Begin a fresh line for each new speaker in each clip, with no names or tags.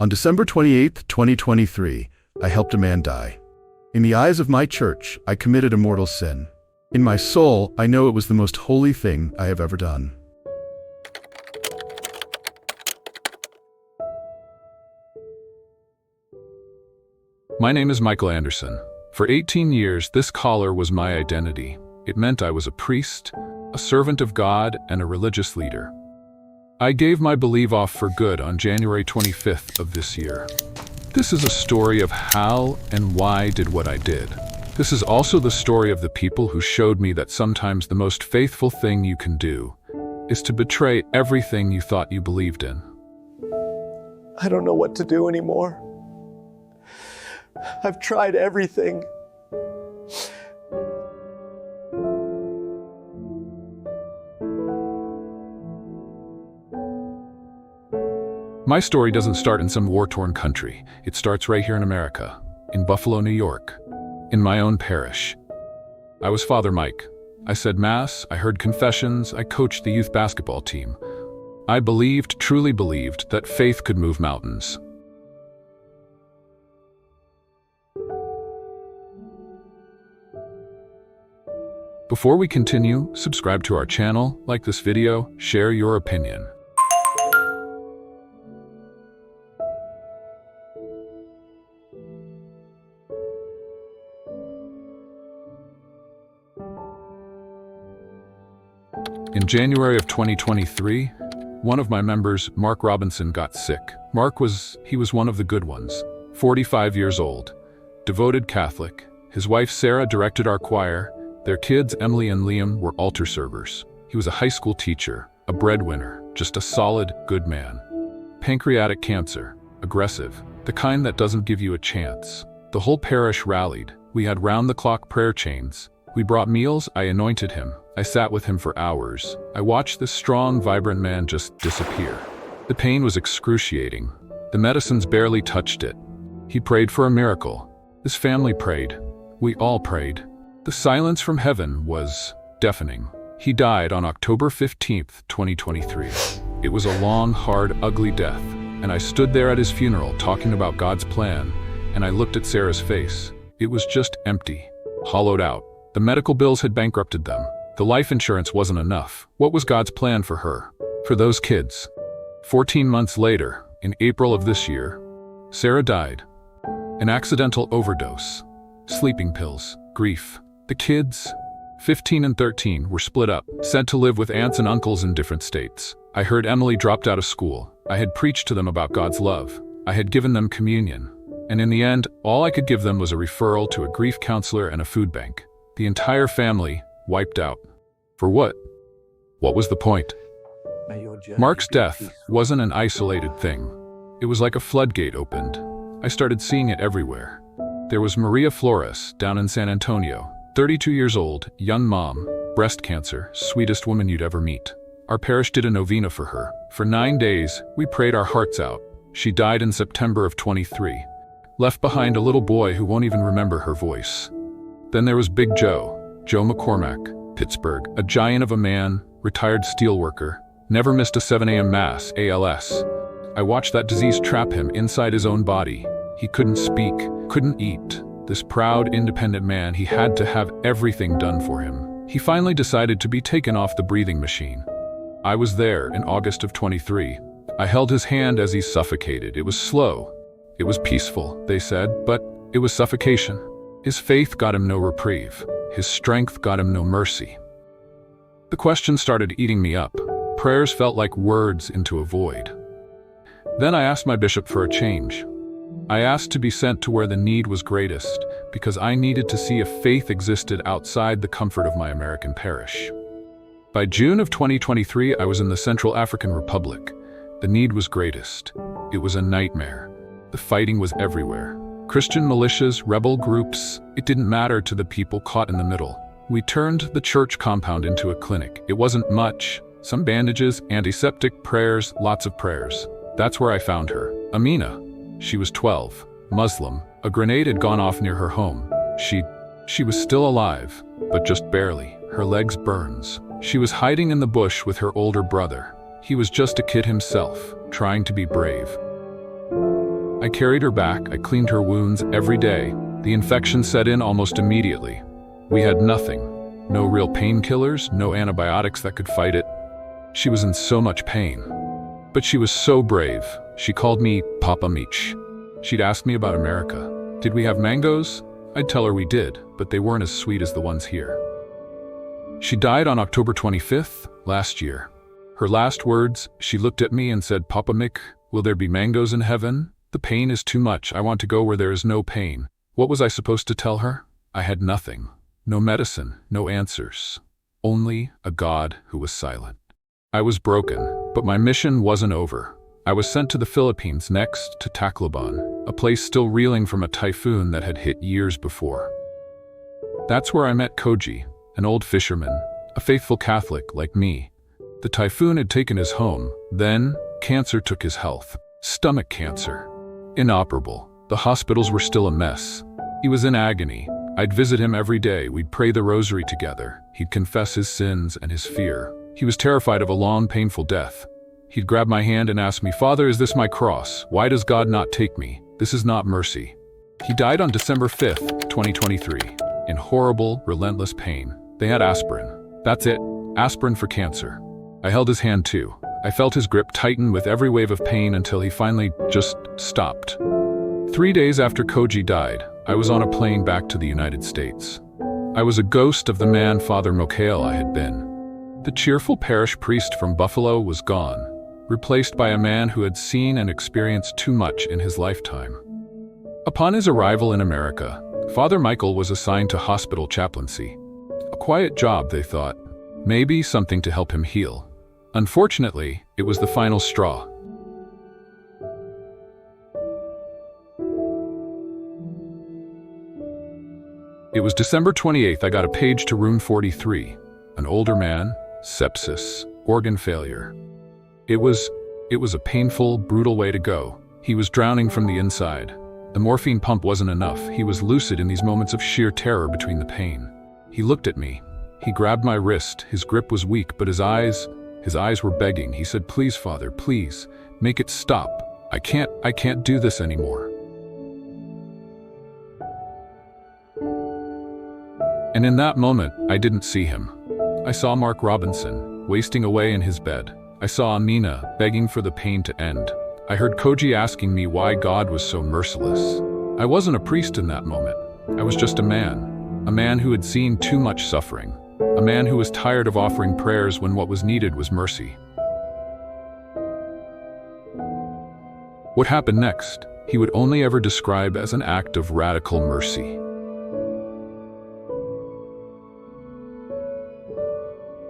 On December 28, 2023, I helped a man die. In the eyes of my church, I committed a mortal sin. In my soul, I know it was the most holy thing I have ever done.
My name is Michael Anderson. For 18 years, this collar was my identity. It meant I was a priest, a servant of God, and a religious leader. I gave my belief off for good on January 25th of this year. This is a story of how and why I did what I did. This is also the story of the people who showed me that sometimes the most faithful thing you can do is to betray everything you thought you believed in.
I don't know what to do anymore. I've tried everything.
My story doesn't start in some war-torn country. It starts right here in America, in Buffalo, New York, in my own parish. I was Father Mike. I said Mass, I heard confessions, I coached the youth basketball team. I believed, truly believed, that faith could move mountains. Before we continue, subscribe to our channel, like this video, share your opinion. In January of 2023, one of my members, Mark Robinson, got sick. Mark was one of the good ones, 45 years old, devoted Catholic. His wife Sarah directed our choir. Their kids, Emily and Liam, were altar servers. He was a high school teacher, a breadwinner, just a solid, good man. Pancreatic cancer, aggressive, the kind that doesn't give you a chance. The whole parish rallied. We had round-the-clock prayer chains. We brought meals, I anointed him. I sat with him for hours. I watched this strong, vibrant man just disappear. The pain was excruciating. The medicines barely touched it. He prayed for a miracle. His family prayed. We all prayed. The silence from heaven was deafening. He died on October 15th, 2023. It was a long, hard, ugly death, and I stood there at his funeral talking about God's plan, and I looked at Sarah's face. It was just empty, hollowed out. The medical bills had bankrupted them. The life insurance wasn't enough. What was God's plan for her? For those kids? 14 months later, in April of this year, Sarah died. An accidental overdose. Sleeping pills. Grief. The kids, 15 and 13, were split up, sent to live with aunts and uncles in different states. I heard Emily dropped out of school. I had preached to them about God's love. I had given them communion. And in the end, all I could give them was a referral to a grief counselor and a food bank. The entire family wiped out. For what? What was the point? Mark's death wasn't an isolated thing. It was like a floodgate opened. I started seeing it everywhere. There was Maria Flores down in San Antonio, 32 years old, young mom, breast cancer, sweetest woman you'd ever meet. Our parish did a novena for her. For 9 days, we prayed our hearts out. She died in September of 23, left behind a little boy who won't even remember her voice. Then there was Big Joe McCormack, Pittsburgh, a giant of a man, retired steelworker, never missed a 7 a.m. Mass, ALS. I watched that disease trap him inside his own body. He couldn't speak, couldn't eat. This proud, independent man, he had to have everything done for him. He finally decided to be taken off the breathing machine. I was there in August of 23. I held his hand as he suffocated. It was slow. It was peaceful, they said, but it was suffocation. His faith got him no reprieve. His strength got him no mercy. The questions started eating me up. Prayers felt like words into a void. Then I asked my bishop for a change. I asked to be sent to where the need was greatest, because I needed to see if faith existed outside the comfort of my American parish. By June of 2023, I was in the Central African Republic. The need was greatest. It was a nightmare. The fighting was everywhere. Christian militias, rebel groups, it didn't matter to the people caught in the middle. We turned the church compound into a clinic. It wasn't much. Some bandages, antiseptic, prayers, lots of prayers. That's where I found her. Amina. She was 12, Muslim. A grenade had gone off near her home. She was still alive, but just barely. Her legs burns. She was hiding in the bush with her older brother. He was just a kid himself, trying to be brave. I carried her back, I cleaned her wounds every day. The infection set in almost immediately. We had nothing. No real painkillers, no antibiotics that could fight it. She was in so much pain. But she was so brave. She called me Papa Mich. She'd ask me about America. Did we have mangoes? I'd tell her we did, but they weren't as sweet as the ones here. She died on October 25th, last year. Her last words, she looked at me and said, "Papa Mick, will there be mangoes in heaven? The pain is too much. I want to go where there is no pain." What was I supposed to tell her? I had nothing. No medicine, no answers. Only a God who was silent. I was broken, but my mission wasn't over. I was sent to the Philippines, next to Tacloban, a place still reeling from a typhoon that had hit years before. That's where I met Koji, an old fisherman, a faithful Catholic like me. The typhoon had taken his home. Then, cancer took his health. Stomach cancer. Inoperable. The hospitals were still a mess. He was in agony. I'd visit him every day. We'd pray the rosary together. He'd confess his sins and his fear. He was terrified of a long, painful death. He'd grab my hand and ask me, "Father, is this my cross? Why does God not take me? This is not mercy." He died on December 5th, 2023, in horrible, relentless pain. They had aspirin. That's it. Aspirin for cancer. I held his hand too. I felt his grip tighten with every wave of pain until he finally just stopped. 3 days after Koji died, I was on a plane back to the United States. I was a ghost of the man Father Mokael I had been. The cheerful parish priest from Buffalo was gone, replaced by a man who had seen and experienced too much in his lifetime. Upon his arrival in America, Father Michael was assigned to hospital chaplaincy. A quiet job, they thought. Maybe something to help him heal. Unfortunately, it was the final straw. It was December 28th. I got a page to room 43. An older man, sepsis, organ failure. It was a painful, brutal way to go. He was drowning from the inside. The morphine pump wasn't enough. He was lucid in these moments of sheer terror between the pain. He looked at me. He grabbed my wrist. His grip was weak, but his eyes were begging. He said, "Please, Father, please, make it stop. I can't do this anymore." And in that moment, I didn't see him. I saw Mark Robinson, wasting away in his bed. I saw Amina, begging for the pain to end. I heard Koji asking me why God was so merciless. I wasn't a priest in that moment. I was just a man who had seen too much suffering, a man who was tired of offering prayers when what was needed was mercy. What happened next, he would only ever describe as an act of radical mercy.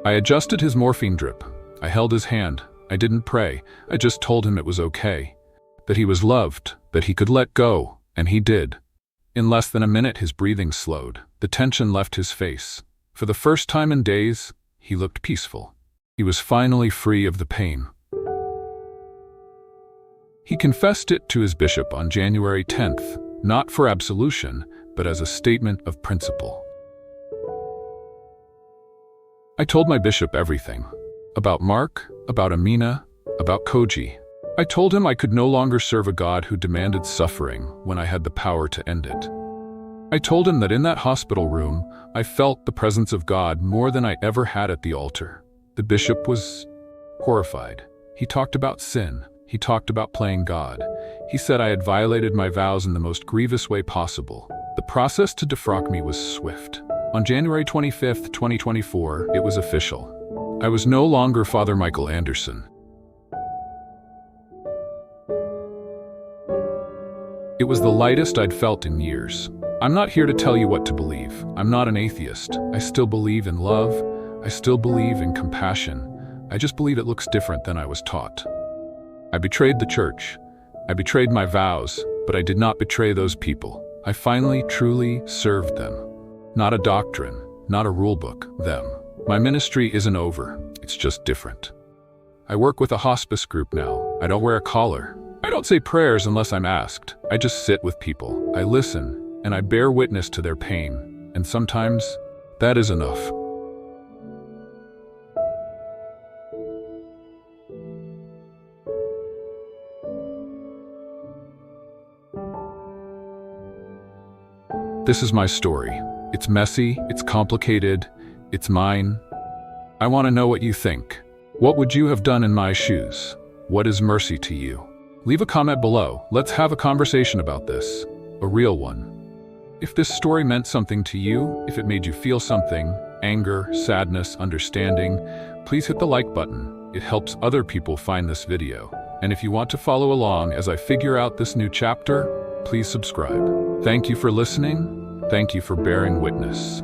I adjusted his morphine drip. I held his hand. I didn't pray. I just told him it was okay, that he was loved, that he could let go, and he did. In less than a minute, his breathing slowed. The tension left his face. For the first time in days, he looked peaceful. He was finally free of the pain. He confessed it to his bishop on January 10th, not for absolution, but as a statement of principle. I told my bishop everything. About Mark, about Amina, about Koji. I told him I could no longer serve a God who demanded suffering when I had the power to end it. I told him that in that hospital room, I felt the presence of God more than I ever had at the altar. The bishop was horrified. He talked about sin. He talked about playing God. He said I had violated my vows in the most grievous way possible. The process to defrock me was swift. On January 25th, 2024, it was official. I was no longer Father Michael Anderson. It was the lightest I'd felt in years. I'm not here to tell you what to believe. I'm not an atheist. I still believe in love. I still believe in compassion. I just believe it looks different than I was taught. I betrayed the church. I betrayed my vows, but I did not betray those people. I finally, truly served them. Not a doctrine, not a rule book, them. My ministry isn't over, it's just different. I work with a hospice group now. I don't wear a collar. I don't say prayers unless I'm asked. I just sit with people. I listen, and I bear witness to their pain. And sometimes, that is enough. This is my story. It's messy, it's complicated, it's mine. I want to know what you think. What would you have done in my shoes? What is mercy to you? Leave a comment below. Let's have a conversation about this. A real one. If this story meant something to you, if it made you feel something, anger, sadness, understanding, please hit the like button. It helps other people find this video. And if you want to follow along as I figure out this new chapter, please subscribe. Thank you for listening. Thank you for bearing witness.